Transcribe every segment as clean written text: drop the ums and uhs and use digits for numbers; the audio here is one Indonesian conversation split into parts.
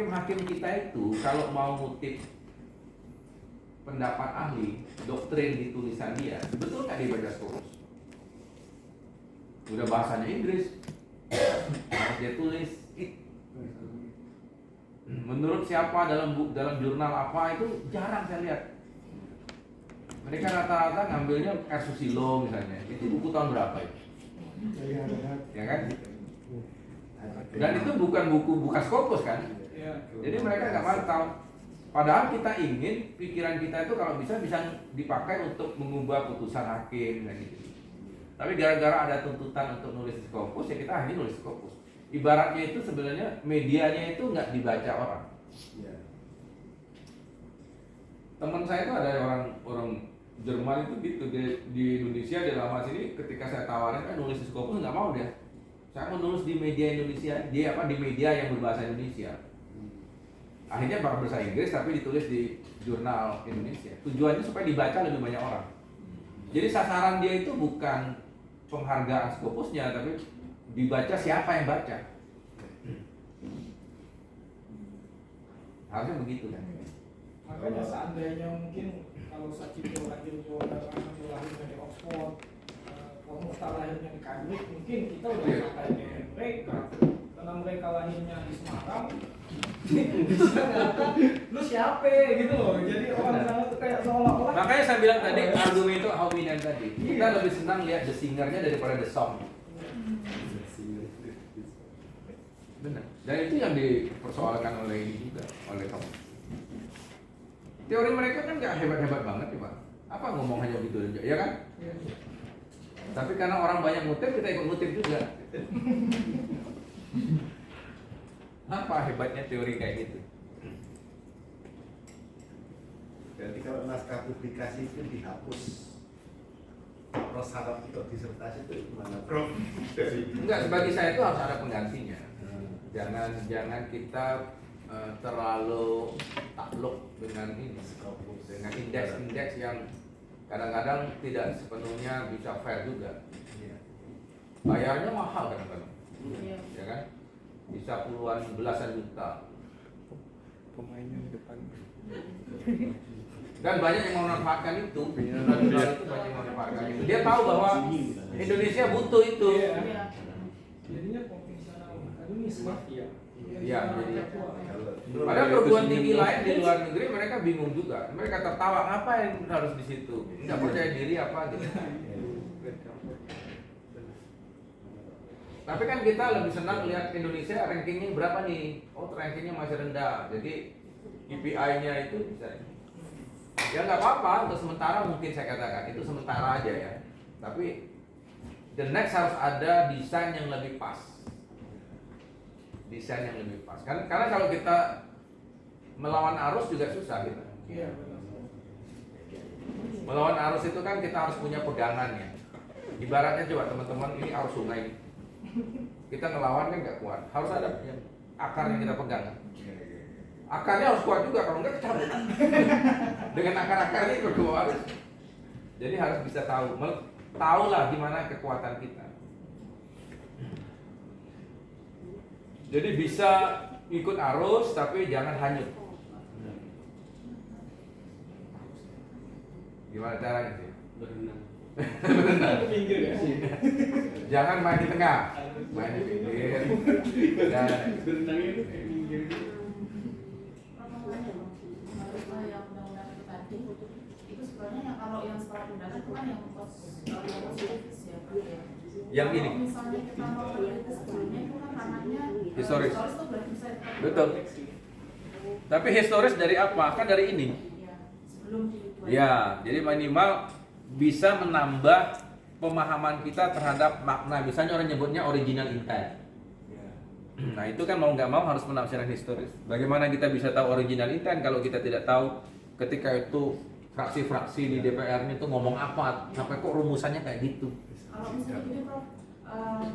hakim-hakim kita itu kalau mau ngutip pendapat ahli, doktrin di tulisan dia, betul nggak dia baca Scopus? Udah bahasanya Inggris, harus dia tulis. Menurut siapa dalam jurnal apa itu jarang saya lihat. Mereka rata-rata ngambilnya Susilo misalnya. Itu buku tahun berapa itu? Ya kan? Dan itu bukan Scopus kan? Jadi mereka nggak pantau. Padahal kita ingin pikiran kita itu kalau bisa dipakai untuk mengubah putusan hakim dan gitu. Tapi gara-gara ada tuntutan untuk nulis Scopus, ya kita akhirnya nulis Scopus. Ibaratnya itu sebenarnya medianya itu nggak dibaca orang. Teman saya itu ada orang Jerman itu gitu di Indonesia di lama sini. Ketika saya tawarin nulis Scopus nggak mau dia. Saya mau nulis di media Indonesia, di media yang berbahasa Indonesia. Akhirnya berbahasa Inggris tapi ditulis di jurnal Indonesia. Tujuannya supaya dibaca lebih banyak orang. Jadi sasaran dia itu bukan penghargaan Scopusnya, tapi dibaca siapa yang baca. Harusnya begitu kan. Makanya seandainya mungkin kalau Sachiko lahir dari Oxford, Mukhtar lahirnya di Cambridge, mungkin kita udah ngatain mereka. Karena mereka lahirnya di Semarang, bisa ngata, lu siapa gitu loh. Jadi orang sana tuh kayak seolah-olah. Makanya saya bilang tadi argumen itu hobinan tadi. Kita lebih senang lihat the singer-nya daripada the song. Benar. Dan itu yang dipersoalkan oleh ini juga, oleh kamu. Teori mereka kan nggak hebat-hebat banget ya Pak. Apa ngomong hanya gitu aja, ya kan? Tapi karena orang banyak ngutip, kita ikut ngutip juga. Apa hebatnya teori kayak gitu? Berarti kalau naskah publikasi itu dihapus, prasyarat untuk disertasi itu gimana, Prof? Enggak, bagi saya itu harus ada penggantinya. Jangan kita terlalu takluk dengan ini, dengan indeks-indeks yang kadang-kadang tidak sepenuhnya bisa fair juga. Bayarnya mahal kadang-kadang, ya kan? Bisa puluhan belasan juta. Pemainnya di depan. Dan banyak yang memanfaatkan itu. Banyak yang memanfaatkan itu. Dia tahu bahwa Indonesia butuh itu. Jadinya profesional akademis mafia. Iya, jadi. Padahal perguruan tinggi lain di luar negeri mereka bingung juga. Mereka tertawa, ngapain harus di situ? Nggak percaya diri apa gitu. Tapi kan kita lebih senang lihat Indonesia rankingnya berapa nih? Oh, rankingnya masih rendah. Jadi KPI-nya itu bisa. Ya nggak apa-apa, untuk sementara mungkin saya katakan itu sementara aja ya. Tapi the next harus ada desain yang lebih pas. Desain yang lebih pas. Karena kalau kita melawan arus juga susah kita. Iya benar. Melawan arus itu kan kita harus punya pegangannya. Ibaratnya coba teman-teman, ini arus sungai. Kita ngelawan kan nggak kuat. Harus ada akar yang kita pegang. Akarnya harus kuat juga, kalau nggak cabut. Dengan akar-akarnya itu keluar arus. Jadi harus bisa tahu lah gimana kekuatan kita. Jadi bisa ikut arus tapi jangan hanyut. Gimana caranya sih? Berenang. Pinggir ya. Jangan main di tengah, main di pinggir. Dan Berenangnya itu kayak minggir. Yang undang-undang itu tadi itu sebenarnya yang kalau yang sekolah undangan itu kan yang positif ya Pak ya. yang ini Kalau misalnya kita mau meneliti sebelumnya itu kan ranahnya Historis. itu berarti bisa dikatakan Betul. Tapi historis dari apa? Kan dari ini. Iya, sebelum dibuat. Ya, jadi minimal bisa menambah pemahaman kita terhadap makna. Misalnya orang nyebutnya original intent. Nah itu kan mau nggak mau harus penafsiran historis. Bagaimana kita bisa tahu original intent kalau kita tidak tahu ketika itu fraksi-fraksi di DPR-nya itu ngomong apa, sampai kok rumusannya kayak gitu. Kalau misalnya gini Prof,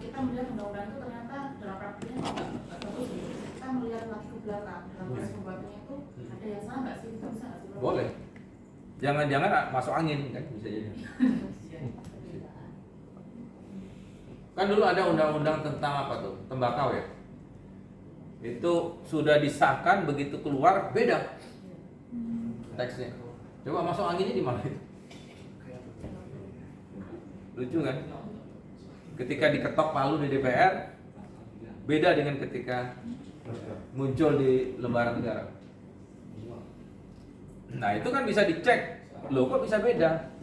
kita melihat undang-undang itu ternyata dalam praktiknya nggak terus gitu. Kita melihat lagi ke belakang dalam proses pembuatannya itu ada yang salah nggak sih? Bisa nggak sih Prof? Boleh. Jangan-jangan masuk angin kan bisa jadi. Kan dulu ada undang-undang tentang apa tuh? Tembakau ya. Itu sudah disahkan, begitu keluar beda teksnya. Coba masuk anginnya di mana itu? Lucu kan? Ketika diketok palu di DPR beda dengan ketika muncul di lembaran negara. Nah itu kan bisa dicek, loh kok bisa beda?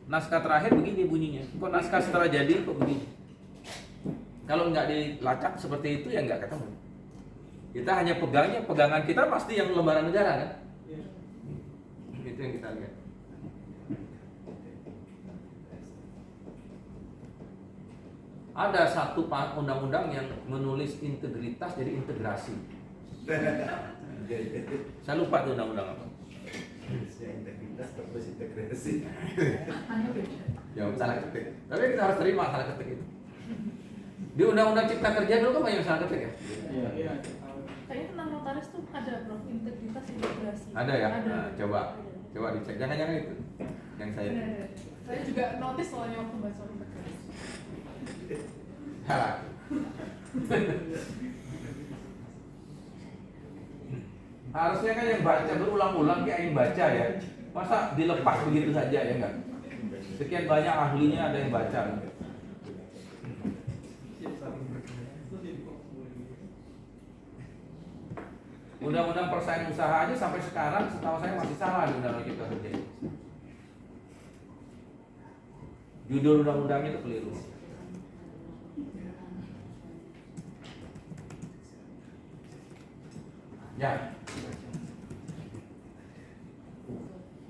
Naskah terakhir begini bunyinya, kok naskah setelah jadi kok begini? Kalau nggak dilacak seperti itu ya nggak ketemu. Kita hanya pegangan kita pasti yang lembaran negara kan? Itu yang kita lihat. Ada satu undang-undang yang menulis integritas jadi integrasi. Saya lupa tuh undang-undang apa. Integritas terus integrasi. Ya salah ketik. Tapi kita harus terima salah ketik itu. Di Undang-Undang Cipta Kerja dulu kan banyak salah ketik ya. Iya. Kayaknya tentang notaris tuh ada Prof, integritas integrasi. Ada ya. Ada. Nah, coba dicek. Jangan-jangan itu yang saya. Ada. Saya juga notice soalnya waktu baca integrasi. Salah. Harusnya kan yang baca berulang-ulang kayak yang baca ya. Masa dilepas begitu saja ya enggak? Sekian banyak ahlinya ada yang baca. Undang-undang persaingan usaha aja sampai sekarang setahu saya masih salah di Undang-Undang Cipta Kerja. Judul undang-undangnya itu keliru. Ya.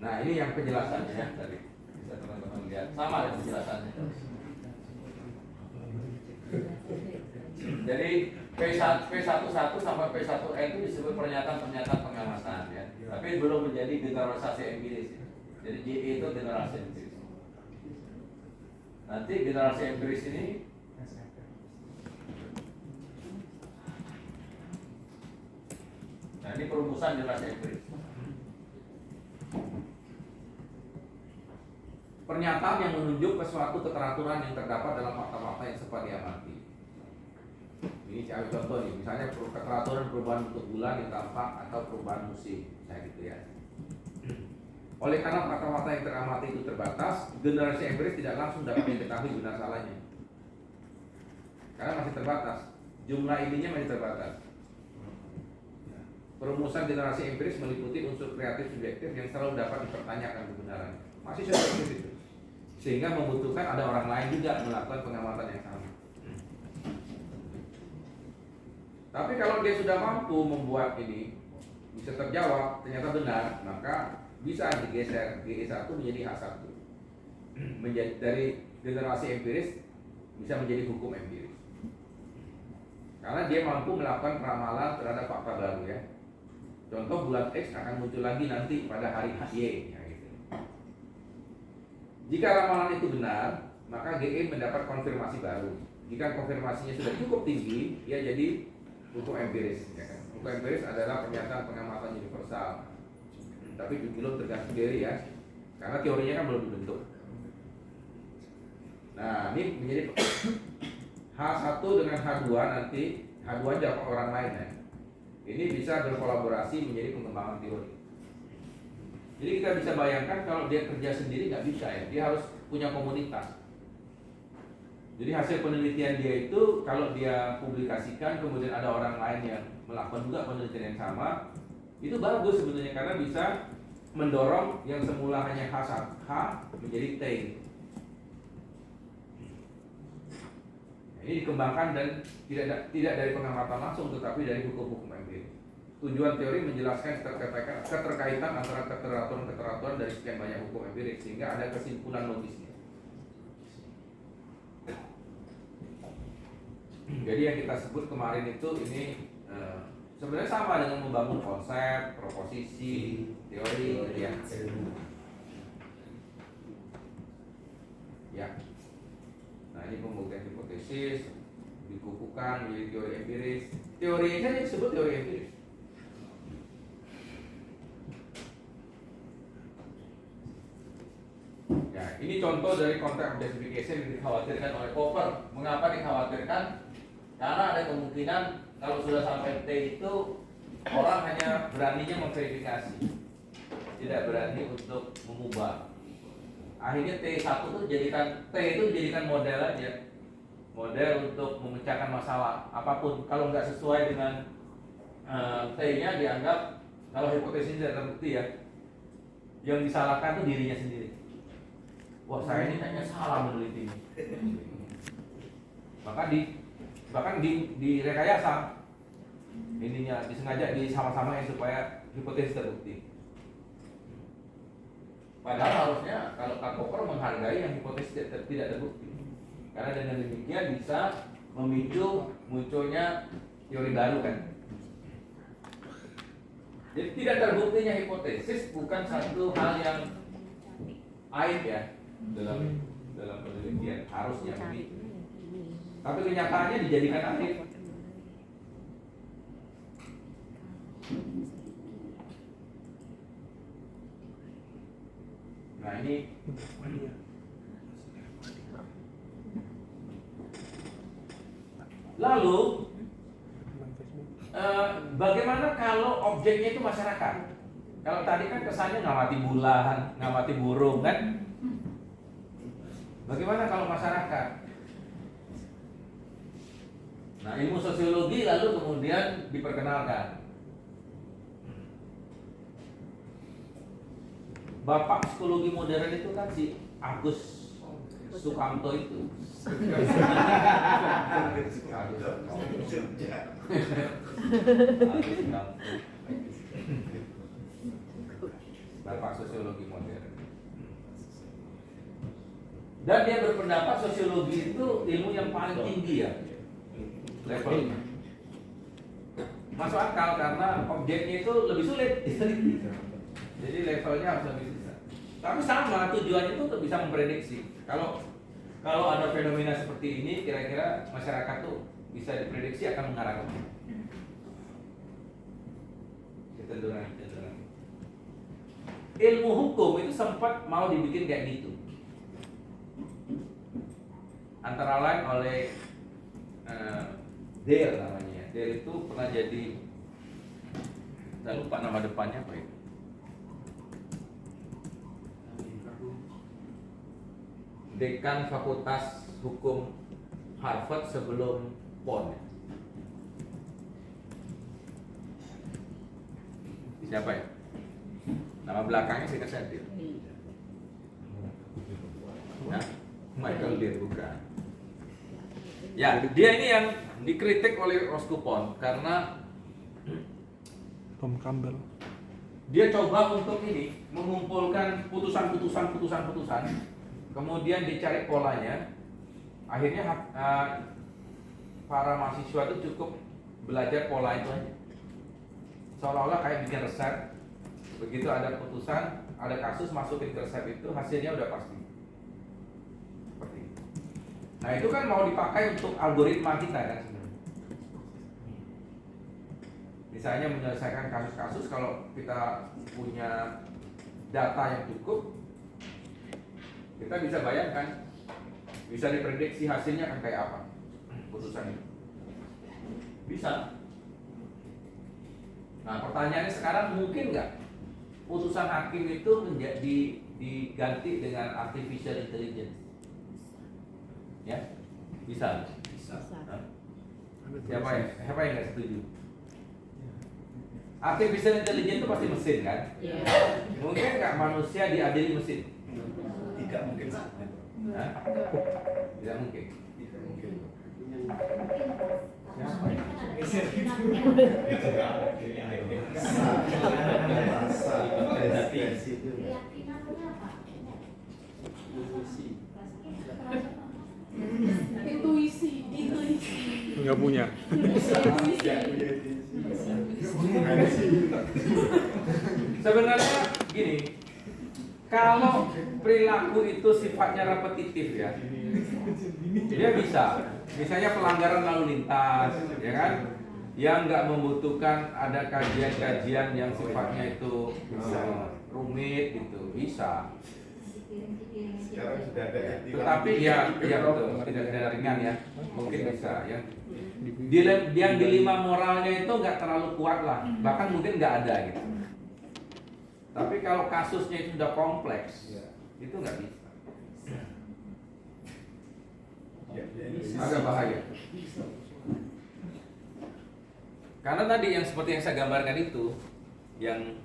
Nah ini yang penjelasannya ya tadi. Bisa teman-teman lihat sama ya penjelasannya. Jadi P11 sampai P1N itu disebut pernyataan pengamatan ya. Tapi belum menjadi generalisasi empiris. Ya. Jadi GE itu generalisasi empiris. Nanti generalisasi empiris ini nah ini perumusan generalisasi empiris. Pernyataan yang menunjuk ke suatu keteraturan yang terdapat dalam fakta-fakta yang sempat diamati. Ini saya contoh nih, misalnya keteraturan perubahan bentuk bulan yang tampak atau perubahan musim, saya gitu ya. Oleh karena fakta-fakta yang teramati itu terbatas, generasi empiris tidak langsung dapat diketahui benar salahnya. Karena masih terbatas, jumlah ininya masih terbatas. Perumusan generasi empiris meliputi unsur kreatif subjektif yang selalu dapat dipertanyakan kebenaran. Masih subjektif itu, sehingga membutuhkan ada orang lain juga melakukan pengamatan yang sama. Tapi kalau dia sudah mampu membuat ini bisa terjawab, ternyata benar, maka bisa digeser GE1 menjadi H1. Menjadi dari generasi empiris bisa menjadi hukum empiris. Karena dia mampu melakukan ramalan terhadap fakta baru ya. Contoh bulan X akan muncul lagi nanti pada hari Y ya, gitu. Jika ramalan itu benar, maka GE mendapat konfirmasi baru. Jika konfirmasinya sudah cukup tinggi, ia jadi hukum empiris ya kan? Hukum empiris adalah pernyataan pengamatan universal. Tapi belum tergantung diri ya. Karena teorinya kan belum dibentuk. Nah, ini menjadi H1 dengan H2 nanti, H2 dapat orang lain ya. Ini bisa berkolaborasi menjadi pengembangan teori. Jadi kita bisa bayangkan kalau dia kerja sendiri nggak bisa ya, dia harus punya komunitas. Jadi hasil penelitian dia itu kalau dia publikasikan kemudian ada orang lain yang melakukan juga penelitian yang sama, itu bagus sebenarnya karena bisa mendorong yang semula hanya H menjadi T. Ini dikembangkan dan tidak dari pengamatan langsung tetapi dari hukum-hukum empiris. Tujuan teori menjelaskan keterkaitan antara keteraturan dari sekian banyak hukum empiris sehingga ada kesimpulan logisnya. Jadi yang kita sebut kemarin itu ini sebenarnya sama dengan membangun konsep, proposisi, teori, gitu ya. Ya. Nah ini pembuktian hipotesis dikukuhkan menjadi teori empiris. Teorinya saja disebut teori empiris. Ya, ini contoh dari konteks justification yang dikhawatirkan oleh Popper. Mengapa dikhawatirkan? Karena ada kemungkinan kalau sudah sampai T itu orang hanya beraninya memverifikasi, tidak berani untuk mengubah. Akhirnya T1 itu dijadikan model aja, model untuk memecahkan masalah apapun. Kalau nggak sesuai dengan T-nya dianggap, kalau hipotesis tidak terbukti ya, yang disalahkan itu dirinya sendiri. Wah, saya ini kayaknya salah meneliti ini. Bahkan di rekayasa ininya disengaja disama-samain supaya hipotesis terbukti. Padahal harusnya kalau Karl-Popper menghargai yang hipotesis tidak terbukti, karena dengan demikian bisa memicu munculnya teori baru kan. Jadi tidak terbuktinya hipotesis bukan satu hal yang aib ya dalam penelitian, harusnya begitu. Tapi kenyataannya dijadikan aib. Nah ini lalu bagaimana kalau objeknya itu masyarakat? Kalau tadi kan kesannya ngamati bulan, ngamati burung kan? Bagaimana kalau masyarakat? Nah, ilmu sosiologi lalu kemudian diperkenalkan. Bapak psikologi modern itu kan si Agus Sukamto itu. Bapak sosiologi modern. Dan dia berpendapat sosiologi itu ilmu yang paling tinggi ya levelnya. Masuk akal karena objeknya itu lebih sulit diteliti. Jadi levelnya harus lebih susah. Tapi sama tujuannya itu untuk bisa memprediksi. Kalau ada fenomena seperti ini, kira-kira masyarakat tuh bisa diprediksi akan mengarah ke mana. Kecenderungan. Ilmu hukum itu sempat mau dibikin kayak gitu. Antara lain oleh Dale namanya. Dale itu pernah jadi, saya lupa nama depannya apa itu. Dekan Fakultas Hukum Harvard sebelum PON. Siapa ya? Nama belakangnya sih kesentil. Nah, Michael Dear bukan. Ya, dia ini yang dikritik oleh Roscoe Pound karena Tom Campbell. dia coba untuk ini mengumpulkan putusan, kemudian dicari polanya. Akhirnya para mahasiswa itu cukup belajar pola itu aja, seolah-olah kayak bikin resep. Begitu ada putusan, ada kasus, masukin ke resep itu, hasilnya udah pasti. Seperti itu. Nah itu kan mau dipakai untuk algoritma kita kan sebenarnya. Misalnya menyelesaikan kasus-kasus, kalau kita punya data yang cukup, kita bisa bayangkan, bisa diprediksi hasilnya akan kayak apa putusan itu. Bisa. Nah pertanyaannya sekarang, mungkin nggak putusan hakim itu menjadi diganti dengan artificial intelligence? Ya, bisa. Nah, siapa yang nggak setuju? Artificial intelligence itu pasti mesin kan? Mungkin nggak manusia diadili mesin? Tidak mungkin. Hah? Tidak mungkin. Siapa ya? Intuisi. Nggak punya. Sebenarnya gini, kalau perilaku itu sifatnya repetitif ya, dia bisa. Misalnya pelanggaran lalu lintas, ya kan, yang nggak membutuhkan ada kajian-kajian yang sifatnya itu rumit gitu, bisa. Sekarang sudah ada yang Tetapi ya betul, tidak ringan ya, mungkin bisa ya. Yang dilema moralnya itu nggak terlalu kuat lah, bahkan mungkin nggak ada gitu. Tapi kalau kasusnya itu sudah kompleks, itu nggak bisa. Agak bahaya. Karena tadi yang seperti yang saya gambarkan itu, yang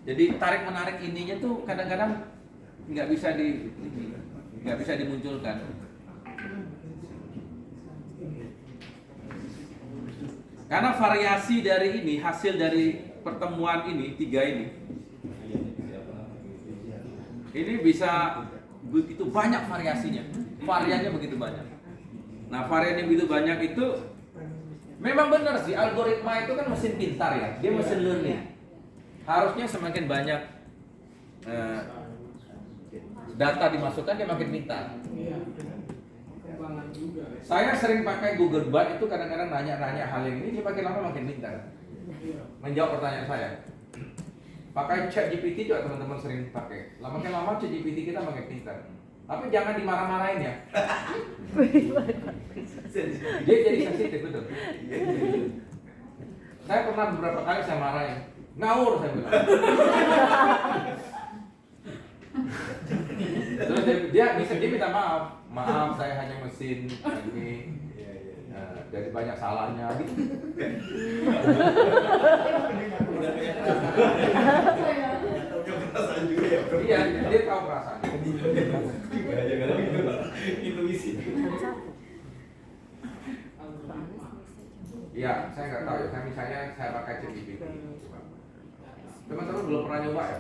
jadi tarik menarik ininya tuh kadang-kadang nggak bisa dimunculkan. Karena variasi dari ini, hasil dari pertemuan ini, 3 ini bisa begitu banyak variasinya, variannya begitu banyak. Nah, varian yang begitu banyak itu memang benar sih, algoritma itu kan mesin pintar ya, dia mesin learning. Harusnya semakin banyak data dimasukkan, dia makin pintar. Iya, perkembangan juga. Saya sering pakai Google Bard itu kadang-kadang nanya-nanya hal yang ini, dia makin lama makin pintar menjawab pertanyaan saya. Pakai ChatGPT juga teman-teman sering pakai. Makin lama ChatGPT kita makin pintar. Tapi jangan dimarah-marahin ya. Dia jadi sensitif betul. Saya pernah beberapa kali saya marahin. Ngawur saya bilang. Terus dia minta maaf. Maaf, saya hanya mesin ini. Jadi banyak salahnya gitu. Iya, dia tahu perasaan. Intuisi. Iya, saya nggak tahu ya. Misalnya saya pakai ChatGPT. Teman-teman belum pernah nyoba ya?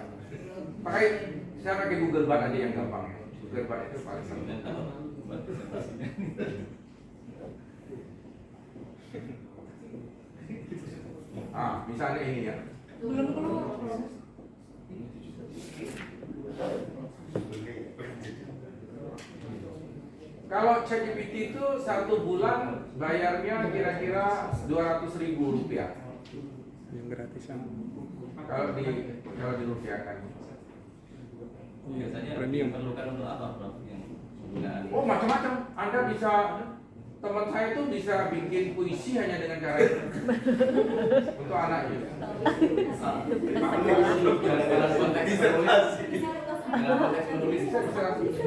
Saya pakai Google Bard aja yang gampang ya. Google Bard itu paling gampang. Misalnya ini ya. Kalau ChatGPT itu 1 bulan bayarnya kira-kira 200.000 rupiah. Yang gratisan. Kalau dirupiahkan. Biasanya Premium. diperlukan untuk apa, Prof? Yang penggunaan. Oh, macam-macam. Anda bisa, teman saya itu bisa bikin puisi hanya dengan cara itu. Untuk anaknya. Dalam konteks menulis, dalam konteks menulis Bisa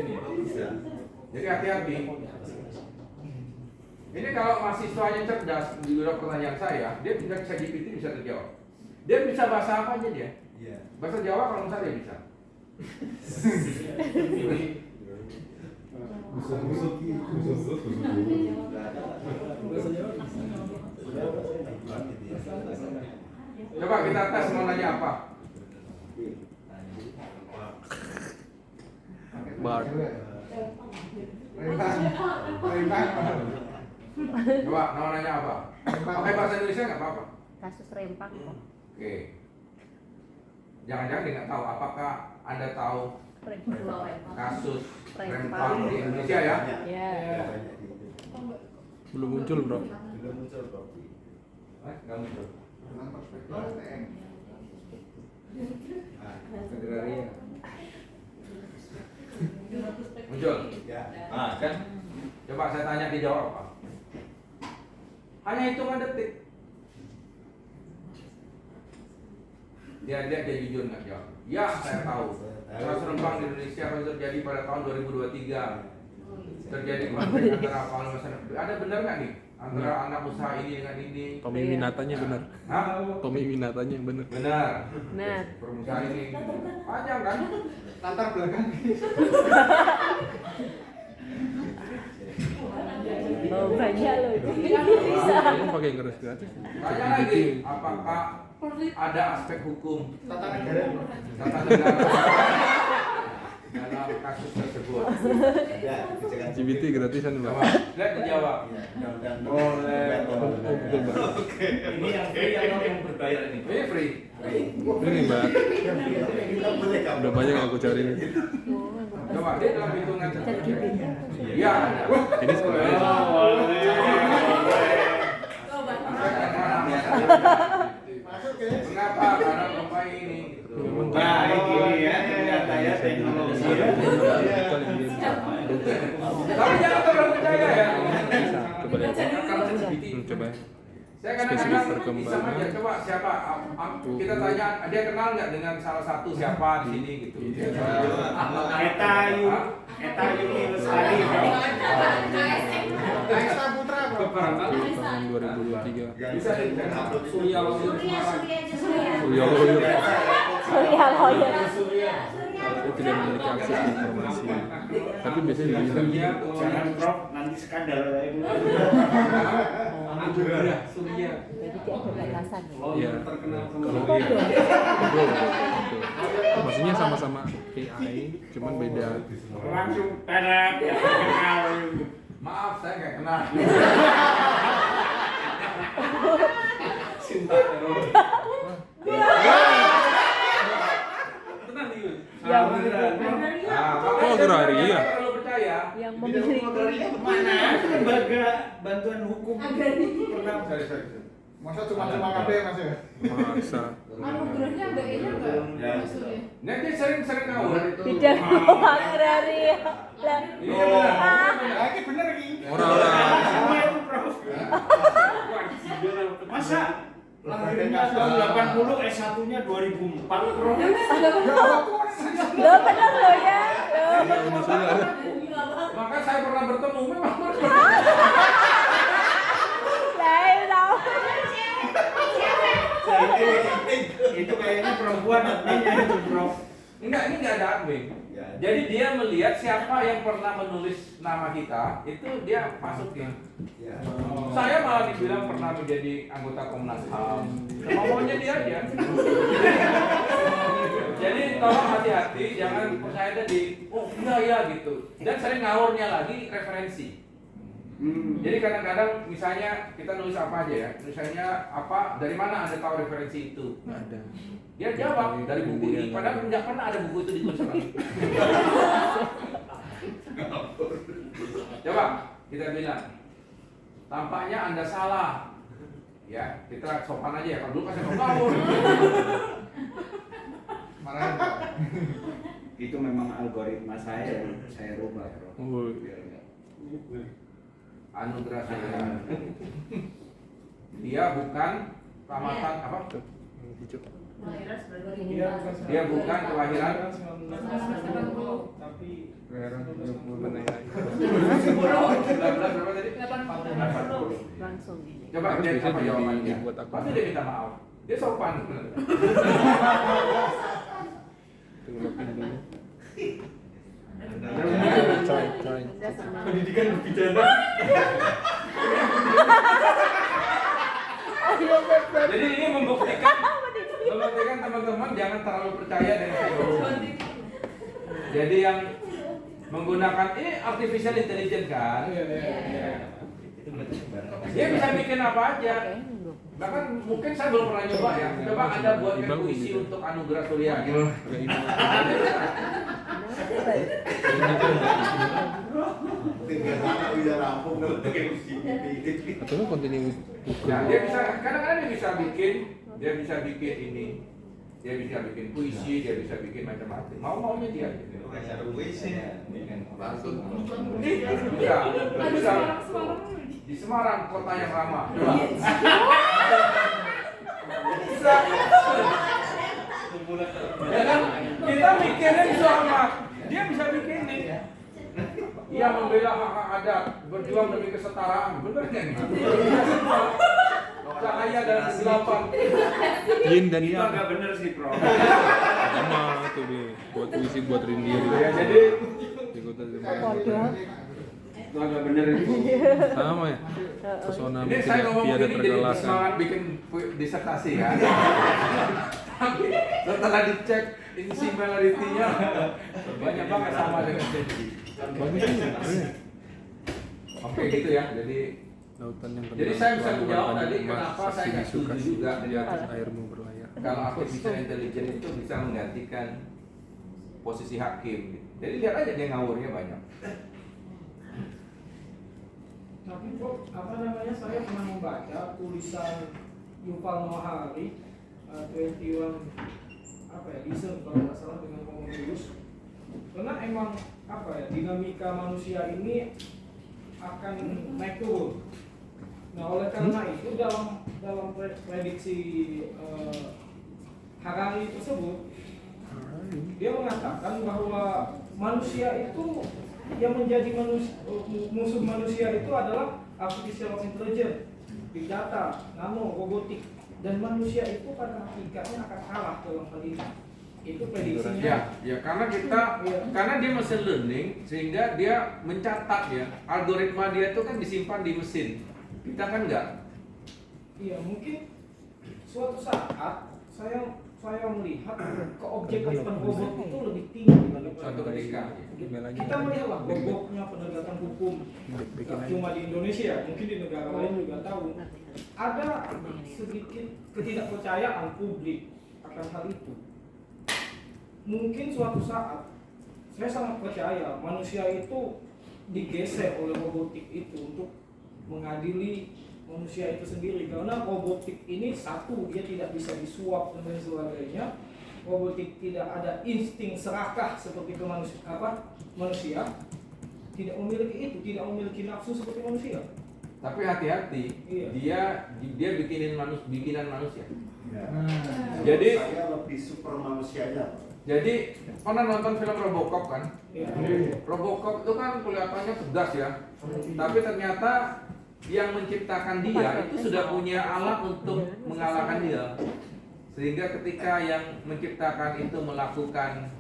ini. Bisa. Jadi hati-hati. Ini kalau mahasiswanya cerdas, di pertanyaan saya, dia bisa ChatGPT bisa terjawab. Dia bisa bahasa apa aja dia? Iya. Bahasa Jawa kalau misalnya dia bisa. Coba kita tes mau nanya apa? Bard. Coba mau nanya apa? Pakai bahasa Indonesia nggak apa-apa. Kasus rempak. Oke. Jangan-jangan dia nggak tahu. Apakah Anda tahu kasus rempang di Indonesia ya? Ya. Belum muncul, Bro. Belum muncul kok. Nggak muncul. Muncul. Ya. Kan? Coba saya tanya dijawab apa? Hanya hitungan detik. Dia jujur nggak jawab? Ya, saya tahu. Kasus rempang di Indonesia baru terjadi pada tahun 2023. Terjadi konflik antara Paul Masyarakat. Ada benar nggak nih? Antara anak usaha ini dengan ini. Tommy Minatanya benar. Hah? Tommy Minatanya yang benar. Benar. Nah. Perusahaan ini panjang kan? Latar belakang. Oh, banyak loh. Kamu pakai yang gratis. Tanya lagi, apakah ada aspek hukum Tata negara. dalam kasus tersebut? Ada kebijakan CBT gratisan, Bro. Coba, lihat dijawab. Undang-undang Boleh. Betul, Bang. Ini yang free atau yang berbayar ini? Ini free. Ini, Mbak. Kita boleh kamu. Udah banyak yang aku cari ini. Coba dia dalam hitungan tersebut. Iya. Ini sebenarnya Masuk Mengapa? Karena Bapak ini. Gitu. Nah, ini ya ternyata ya teknologi ya. Tapi jangan terlalu percaya ya. Coba lihat. Kalau ChatGPT. Coba. Saya Spesifik kadang-kadang perkembangan. iseng aja, coba siapa? Kita tanya, dia kenal nggak dengan salah satu siapa di sini gitu? Etayu Lestari. Kaisa Putra bro. Tahun 2023. Bisa deh, Surya Loyo Semarang. Surya Loyo. Surya Loyo. Saya tidak memiliki akses ke informasi. Tapi biasanya dibilang Jangan Prof, nanti skandal itu. Surya. Jadi dia ada batasan ya. ya kalau betul. Maksudnya sama-sama AI, cuman beda. Langsung teret ya kenal. Maaf, saya nggak kenal. Cinta teror. Tenang nih. Yang Makanya saya agraria. jangan terlalu percaya. yang Di dalam memiliki agraria kemana? Lembaga bantuan hukum pernah. Masa cuma KB Mas ya? Masa Anugerahnya ada E-nya enggak? Ya. Maksudnya. Nah, dia sering ngawur itu. bidang agraria. Lah, Iya benar. Ah, ini bener ini. orang-orang Sama itu Prof. Masa lahirnya tahun 80 S1-nya 2004 Prof. lo bener lo ya. Lo. Maka saya pernah bertemu memang. Lah, tahu. Itu kayaknya perempuan adminnya itu Prof. Enggak, ini nggak ada admin. Jadi dia melihat siapa yang pernah menulis nama kita, itu dia masukin. Saya malah dibilang pernah menjadi anggota Komnas HAM. Sama maunya dia aja. Jadi tolong hati-hati, jangan percaya di oh iya ya gitu. Dan sering ngawurnya lagi referensi. Jadi kadang-kadang misalnya kita nulis apa aja ya, misalnya apa, dari mana Anda tahu referensi itu? nggak ada. Dia jawab dari buku ini, padahal nggak pernah ada buku itu ditulis orang. Coba kita bilang, tampaknya Anda salah. Ya, kita sopan aja ya, kalau dulu kan saya ngawur. Marahin. Itu memang algoritma saya rubah Prof. Oh, Anugerah saya. Dia bukan tamatan apa? hijau. Kelahiran Dia 1995. Dia bukan kelahiran 1990 tapi Mana ya? 19 berapa tadi? 80. Langsung. Coba Terus dia biasanya apa jawabannya? dibuat apa? Pasti dia minta maaf. Dia sopan. Tunggu dulu. Try. Udah senang. pendidikan pidana. Jadi ini membuktikan teman-teman jangan terlalu percaya dengan teknologi. Jadi yang menggunakan ini artificial intelligence kan, dia bisa bikin apa aja. Bahkan mungkin saya belum pernah nyoba ya. Coba Anda buatkan puisi untuk anugerah Surya. Gimana? Tinggal anak bisa rampung kalau pakai mesin ini. Atau konten yang Nah, dia bisa kadang-kadang dia bisa bikin ini. Dia bisa bikin puisi, dia bisa bikin macam-macam. Mau-maunya dia. Bisa. Di Semarang, kota yang ramah. Bisa. Ya kan? Kita mikirin sama, dia bisa bikin nih. Ia membela hak-hak adat, berjuang demi kesetaraan. Bener kan? Cahaya dan kegelapan. Yin dan Itu Yang. agak bener sih Prof. Sama tuh dia buat puisi buat Rindy. Ya, jadi Di kota Kode. Semarang. Itu agak bener itu. Sama ya. Pesona ini saya ngomong tiada begini jadi terkalahkan. semangat bikin disertasi ya. Tapi setelah dicek ini similarity-nya banyak banget sama dengan Zenji. Bagus sih. Keren. Oke gitu ya. Jadi Lautan yang Jadi saya bisa menjawab tadi kenapa saya nggak setuju juga di atas airmu berlayar. kalau artificial intelligence itu bisa menggantikan posisi hakim. Gitu. Jadi lihat aja dia ngawurnya banyak. Tapi kok apa namanya saya pernah membaca tulisan Yuval Noah Harari 21 apa ya, Reason kalau nggak salah dengan Homo Deus. Karena emang apa ya, dinamika manusia ini akan naik turun. Nah, oleh karena itu dalam prediksi Harari tersebut, dia mengatakan bahwa manusia itu yang menjadi musuh manusia itu adalah artificial intelligence, big data, nano, robotik, dan manusia itu pada hakikatnya akan kalah dalam hal ini. Itu prediksinya. Ya, karena dia machine learning sehingga dia mencatat ya, algoritma dia itu kan disimpan di mesin. Kita kan enggak. Iya, mungkin suatu saat saya melihat keobjektifan robot itu lebih tinggi daripada Suatu ketika. kita melihatlah bobotnya penegakan hukum. Gak cuma di Indonesia, mungkin di negara lain juga tahu. Ada sedikit ketidakpercayaan publik akan hal itu. Mungkin suatu saat saya sangat percaya manusia itu digeser oleh robotik itu untuk mengadili manusia itu sendiri, karena robotik ini satu, dia tidak bisa disuap dan lain sebagainya. Robotik tidak ada insting serakah seperti manusia, tidak memiliki itu, tidak memiliki nafsu seperti manusia. Tapi hati-hati, Iya. dia bikinan manusia. Ya. Jadi saya lebih super manusianya. Jadi pernah nonton film Robocop kan? Iya. Robocop itu kan kelihatannya tegas ya, tapi ternyata yang menciptakan dia itu sudah punya alat untuk mengalahkan dia. Sehingga ketika yang menciptakan itu melakukan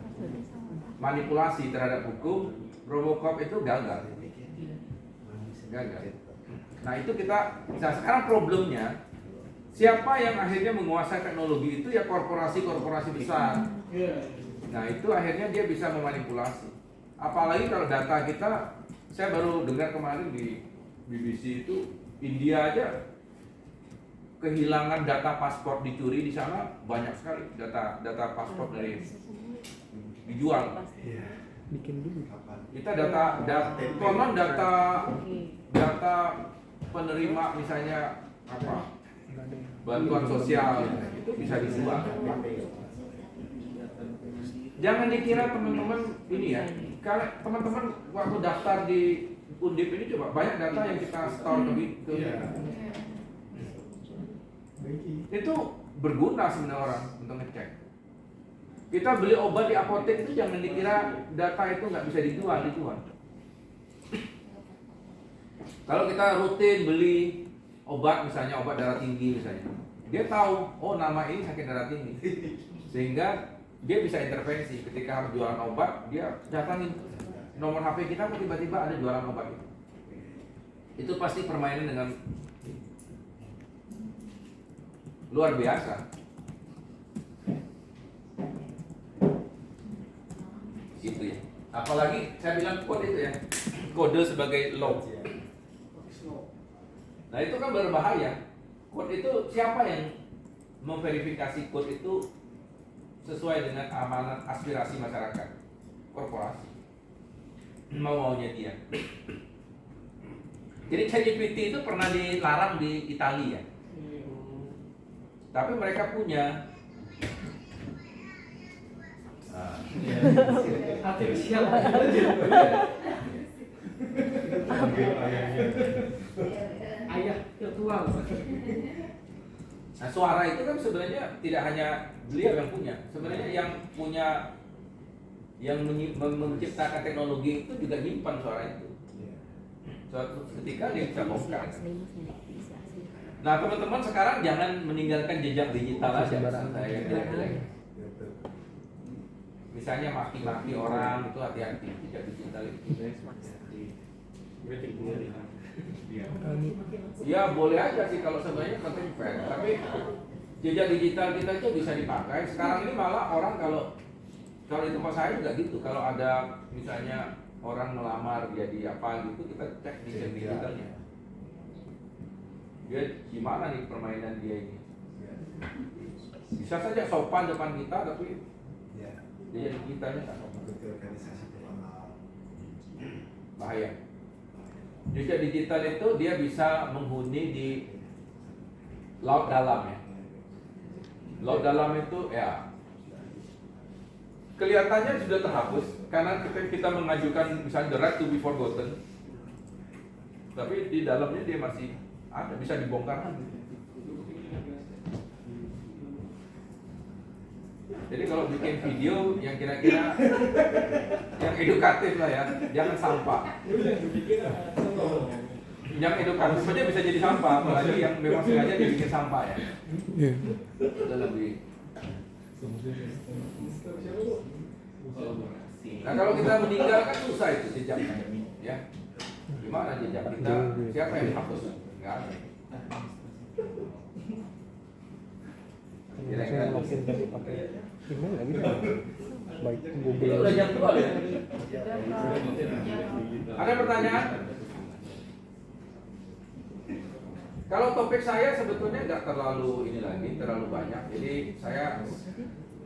manipulasi terhadap hukum, Robocop itu gagal. Nah itu sekarang problemnya, siapa yang akhirnya menguasai teknologi itu ya korporasi-korporasi besar. Nah itu akhirnya dia bisa memanipulasi. Apalagi kalau data kita, saya baru dengar kemarin di BBC itu India aja kehilangan data paspor dicuri di sana banyak sekali, data paspor dari dijual. Bikin dulu. Kita konon data penerima misalnya apa bantuan sosial itu bisa dijual. Jangan dikira teman-teman ini ya, kalau teman-teman waktu daftar di Undip ini coba banyak data yang kita store ke itu berguna sebenarnya orang untuk ngecek. Kita beli obat di apotek itu jangan dikira data itu nggak bisa dijual. Kalau kita rutin beli obat, misalnya obat darah tinggi misalnya, dia tahu oh nama ini sakit darah tinggi, sehingga dia bisa intervensi ketika harus jualan obat, dia datangin nomor HP kita, tiba-tiba ada jualan obat itu pasti permainan dengan luar biasa. Gitu ya. Apalagi saya bilang kode itu ya, kode sebagai law. Nah itu kan berbahaya. Kode itu siapa yang memverifikasi kode itu sesuai dengan amanat aspirasi masyarakat? Korporasi. Mau-maunya dia. Jadi ChatGPT itu pernah dilarang di Italia. Tapi mereka punya Artificial ayah virtual. Nah, suara itu kan sebenarnya tidak hanya beliau yang punya. Sebenarnya yang punya menciptakan teknologi itu juga nyimpan suara itu. Suatu ketika dia bisa bongkar. Nah, teman-teman sekarang jangan meninggalkan jejak digital aja. Saya bilang. Misalnya maki-maki orang itu hati-hati, jejak digital itu. Ya boleh aja sih kalau sebenarnya konten fair, tapi jejak digital kita itu bisa dipakai. Sekarang ini malah orang kalau di tempat saya juga gitu. Kalau ada misalnya orang melamar jadi apa gitu, kita cek di jejak digitalnya. Dia gimana nih permainan dia ini? Bisa saja sopan depan kita, tapi jejak digitalnya nggak sopan. Bahaya. Jejak digital itu dia bisa menghuni di laut dalam ya. Laut dalam itu ya kelihatannya sudah terhapus karena kita mengajukan misalnya the right to be forgotten, tapi di dalamnya dia masih ada, bisa dibongkar lagi. Jadi kalau bikin video yang kira-kira yang edukatif lah ya, jangan sampah. Yang edukatif saja bisa jadi sampah, apalagi yang memang sengaja dibikin sampah ya. Udah lebih. Nah kalau kita meninggal kan susah itu jejaknya, ya. Gimana jejak kita? Siapa yang hapus? Nggak ada. Kira-kira baik ini Google. udah jam 2 ya. Ada pertanyaan? Kalau topik saya sebetulnya nggak terlalu ini lagi, terlalu banyak. Jadi saya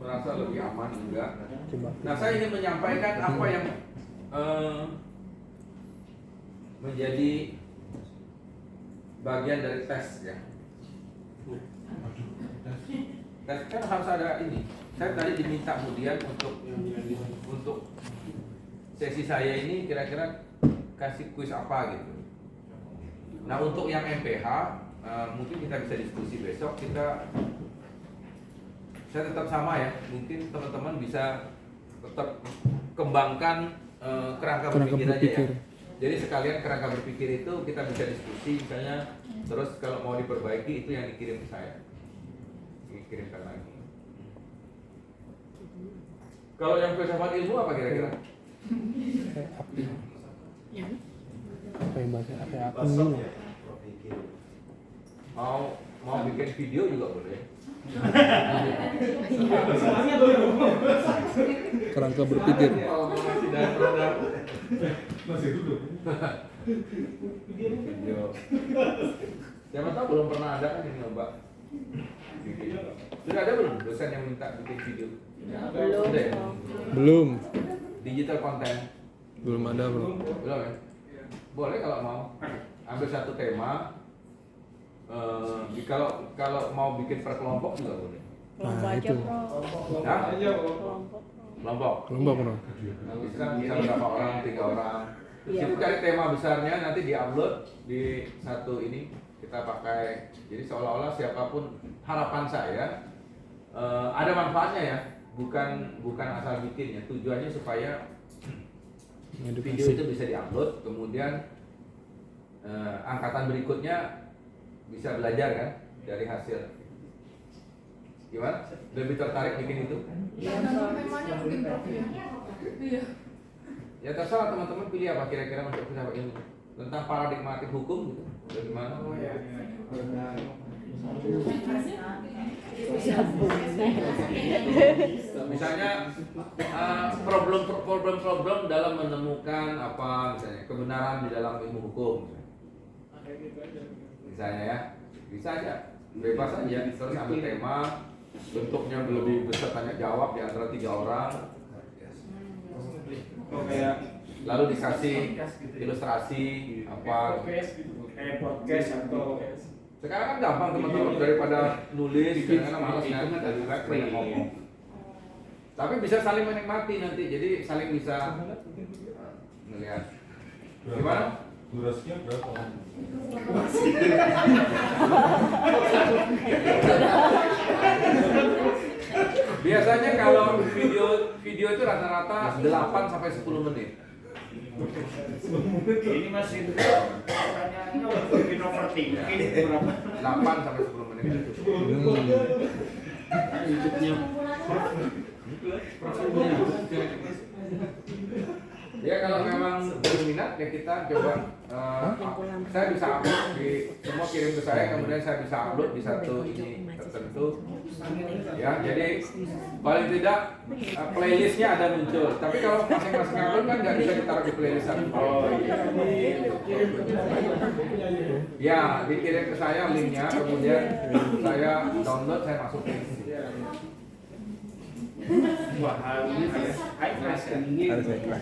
merasa lebih aman juga. Nah, saya ingin menyampaikan apa yang menjadi bagian dari tes ya. Tes kan harus ada ini. Saya tadi diminta kemudian untuk sesi saya ini kira-kira kasih kuis apa gitu. Nah untuk yang MPH mungkin kita bisa diskusi besok. Saya tetap sama ya. Mungkin teman-teman bisa tetap kembangkan kerangka berpikir aja ya. Jadi sekalian kerangka berpikir itu kita bisa diskusi misalnya. Terus kalau mau diperbaiki itu yang dikirim ke saya, dikirimkan lagi. Kalau yang filsafat ilmu apa kira-kira? Apa yang bahasa apa akun dulu? Mau bikin video juga boleh. Kerangka berpikir. Video. Siapa tahu belum pernah ada kan ini Mbak. Sudah ada belum dosen yang minta bikin video? Belum. Sudah ya? Belum. Digital content. Belum ada, Bro. Belum ya? Boleh kalau mau ambil satu tema. Kalau mau bikin per kelompok juga boleh. Kelompok Nah, aja, itu. Bro. Nah, Kelompok. kelompok. Kelompok, Bro. Bisa berapa orang, 3 orang. Terus Iya. itu cari tema besarnya nanti diupload di satu ini kita pakai. Jadi seolah-olah siapapun harapan saya ada manfaatnya ya, bukan asal bikinnya. Tujuannya supaya video itu bisa diupload, kemudian angkatan berikutnya bisa belajar kan dari hasil. Gimana? Lebih tertarik bikin itu? Iya, temanya mungkin Prof ya. Iya. Ya terserah teman-teman pilih apa kira-kira untuk filsafat ilmu tentang paradigmatik hukum gitu. Bagaimana? Oh ya. Misalnya problem dalam menemukan apa misalnya kebenaran di dalam ilmu hukum. Misalnya ya, bisa aja, bebas aja. Terus ambil tema, bentuknya lebih besar tanya jawab di antara 3 orang. Lalu dikasih ilustrasi apa? Kayak podcast atau Sekarang kan gampang teman-teman daripada nulis, kadang-kadang malas kan, lebih baik banyak ngomong. Tapi bisa saling menikmati nanti, jadi saling bisa melihat. Gimana? Durasinya berapa? Biasanya kalau video itu rata-rata 8 sampai 10 menit. ini masih pertanyaannya bikin overthinking berapa? 8 sampai 10 menit itu. Ya kalau memang berminat ya kita coba saya bisa upload di semua kirim ke saya, kemudian saya bisa upload di satu ini tertentu ya, jadi paling tidak playlistnya ada muncul, tapi kalau masing-masing upload kan nggak bisa ditaruh di playlist satu. Ya dikirim ke saya linknya, kemudian saya download, saya masukin. Wah, harus high class kan ini. Harus ikhlas.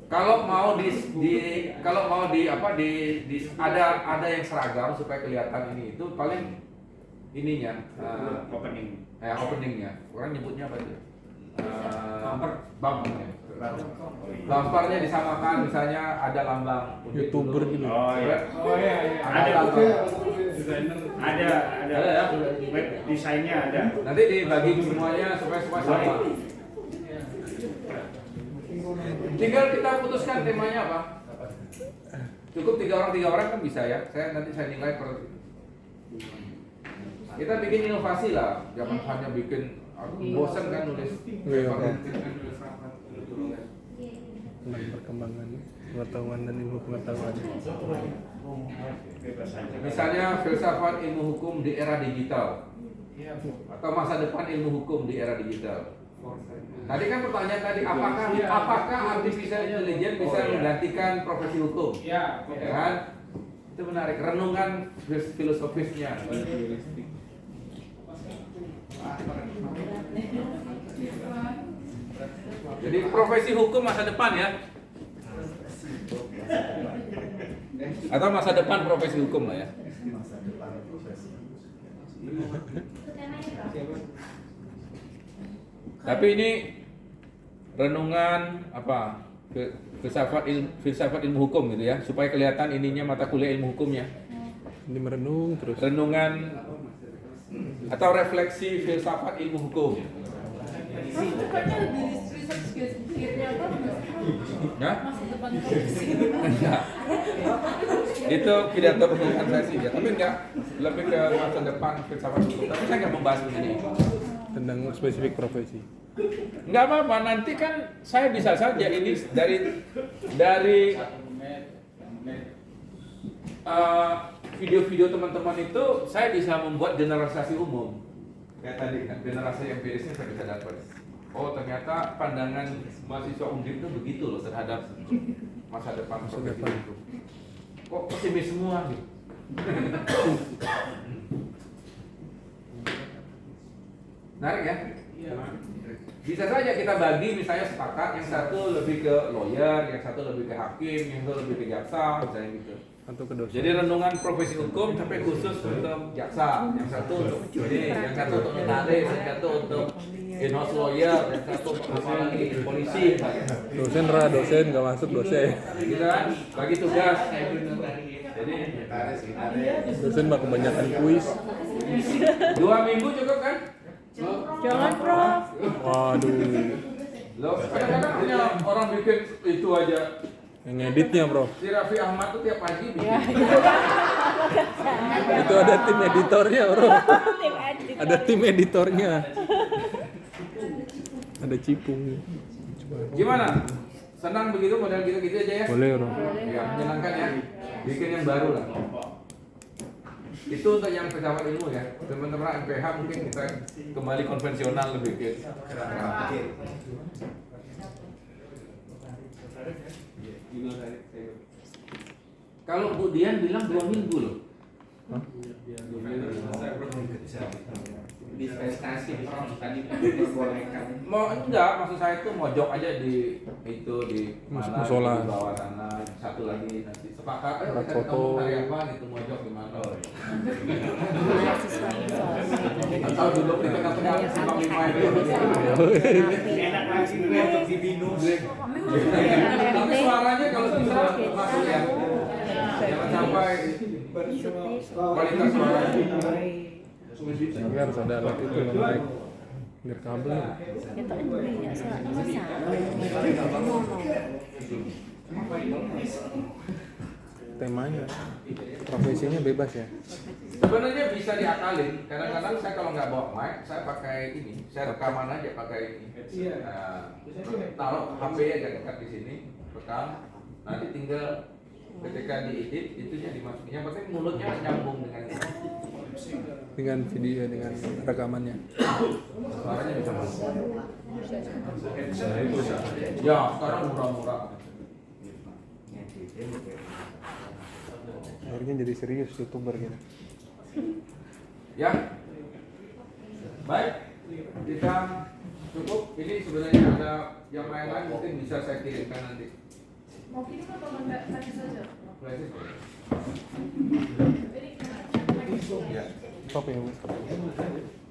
Kalau mau ada yang seragam supaya kelihatan ini itu paling ininya, Opening. openingnya. Orang nyebutnya apa itu? Bumper. Bumpernya. Bumpernya disamakan, misalnya ada lambang YouTuber gitu. Oh iya. Ada Ada lambang. ada ya? web desainnya ada. Nanti dibagi semuanya supaya semua sama. Tinggal kita putuskan temanya apa. Cukup 3 orang kan bisa ya. Nanti saya nilai per. Kita bikin inovasi lah. Jangan hanya bikin. Aku bosan kan nulis. Iya. Tentang perkembangan pengetahuan dan ilmu pengetahuan. Misalnya filsafat ilmu hukum di era digital atau masa depan ilmu hukum di era digital. Tadi kan pertanyaan tadi apakah artificial intelligence bisa menggantikan profesi hukum? Ya, Ya kan? Itu menarik, renungan filosofisnya. Jadi profesi hukum masa depan ya. Atau masa depan profesi hukum lah ya. Tapi ini renungan apa? Filsafat ilmu hukum gitu ya, supaya kelihatan ininya mata kuliah ilmu hukumnya. Ini merenung terus. Renungan atau refleksi filsafat ilmu hukum. Bukannya lebih research gitu-gitu apa? Ya? Masa depan profesi. Enggak. Itu pidato pembukaan sesi ya, tapi enggak lebih ke masa depan filsafat hukum. Tapi saya nggak membahas ini. Tentang spesifik profesi. Nggak apa-apa, nanti kan saya bisa saja ini dari video-video teman-teman itu saya bisa membuat generalisasi umum. Kayak tadi kan, generasi empirisnya saya bisa dapat. Oh ternyata pandangan mahasiswa Undip itu begitu loh terhadap masa depan profesi itu. Kok pesimis semua gitu? Menarik ya? Bisa saja kita bagi misalnya sepakat yang satu lebih ke lawyer, yang satu lebih ke hakim, yang satu lebih ke jaksa, misalnya gitu. Atau ke dosen. Jadi renungan profesi hukum tapi khusus untuk jaksa, yang satu untuk ini, yang satu untuk notaris, yang satu untuk in-house lawyer, yang satu apa lagi polisi. Dosen nggak masuk dosen. Gitu kan, bagi tugas. Jadi Dosen mah kebanyakan kuis. 2 minggu cukup kan? Jangan, Prof. Waduh. Loh, kadang-kadang hanya orang bikin itu aja. Yang editnya, Bro. Si Raffi Ahmad tuh tiap pagi bikin. Itu ada tim editornya, Bro. Tim edit. Ada tim editornya. Ada Cipung. Gimana? Senang begitu model gitu-gitu aja ya? Boleh, Bro. Ya, menyenangkan ya. Bikin yang baru lah. Itu untuk yang filsafat ilmu ya. Teman-teman MPH mungkin kita kembali konvensional lebih ke Kalau Bu Dian bilang 2 minggu loh. Dispensasi tadi diperbolehkan. Mau enggak, maksud saya itu mojok aja di itu di mana Musola. di bawah sana, satu lagi nanti sepakat ayo kita Foto. ketemu hari apa itu mojok di mana. Atau duduk di tengah-tengah simpang 5 itu. Enak lagi gue untuk di binus. Tapi suaranya kalau bisa masuk ya. Jangan sampai kualitas suaranya. Ini harus ada alat itu yang naik biar kabel. Itu intinya soalnya masa. Temanya profesinya bebas ya. Sebenarnya bisa diakalin. Kadang-kadang saya kalau nggak bawa mic, saya pakai ini. Saya rekaman aja pakai ini. Nah, taruh HP aja dekat di sini, rekam. Nanti tinggal ketika diedit itunya dimasukin. Yang penting mulutnya nyambung dengan Video dengan rekamannya. suaranya bisa masuk. Ya, sekarang murah-murah. Akhirnya jadi serius YouTuber gitu. Ya. Baik. Kita cukup. Ini sebenarnya ada yang lain-lain mungkin bisa saya kirimkan nanti. Mau kirim atau enggak tadi saja? Flashdisk boleh? Ini Ya. Stop ya, Bu.